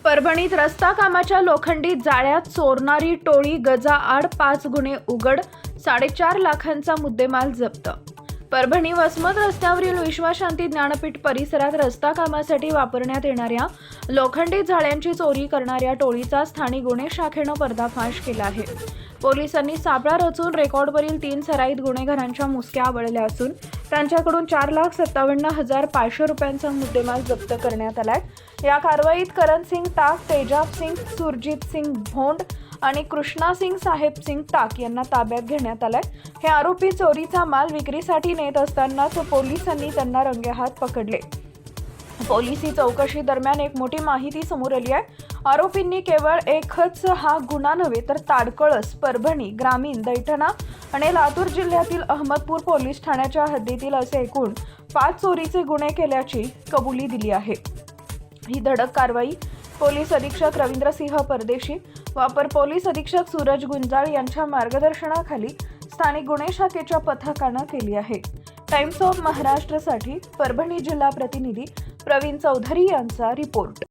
परभणीत रस्ता कामाच्या लोखंडी जाळ्यात चोरणारी टोळी गजाआड 5 गुन्हे उघड, 4.5 लाखांचा मुद्देमाल जप्त। परभणी वसमत रस्त्यावरील विश्वशांती ज्ञानपीठ परिसरात रस्ता कामासाठी वापरण्यात येणाऱ्या लोखंडी जाळ्यांची चोरी करणाऱ्या टोळीचा स्थानिक गुन्हे शाखेनं पर्दाफाश केला आहे। पोलिसांनी सापळा रचून रेकॉर्डवरील 3 सराईत गुन्हेगारांच्या मुसक्या आवळल्या असून त्यांच्याकडून 4,57,500 रुपयांचा मुद्देमाल जप्त करण्यात आलाय। या कारवाईत करण सिंग टाक, तेजाब सिंग, सुरजीत सिंग भोंड आणि कृष्णा सिंग साहेब सिंग टाक यांना ताब्यात घेण्यात आलाय। हे आरोपी चोरीचा माल विक्रीसाठी नेत असतानाच पोलिसांनी त्यांना रंगेहात पकडले। पोलिसी चौकशी दरम्यान एक मोठी माहिती समोर आली आहे। आरोपींनी केवळ एकच हा गुन्हा नव्हे तर ताडकळस, परभणी, ग्रामीण, दैठणा आणि लातूर जिल्ह्यातील अहमदपूर पोलीस ठाण्याच्या हद्दीतील असे एकूण 5 चोरीचे गुन्हे केल्याची कबुली दिली आहे। ही धडक कारवाई पोलीस अधीक्षक रवींद्रसिंह परदेशी व अपर पोलीस अधीक्षक सूरज गुंजाळ यांच्या मार्गदर्शनाखाली स्थानिक गुन्हे शाखेच्या पथकानं केली आहे। टाइम्स ऑफ महाराष्ट्रसाठी परभणी जिल्हा प्रतिनिधी प्रवीण चौधरी यांचा रिपोर्ट।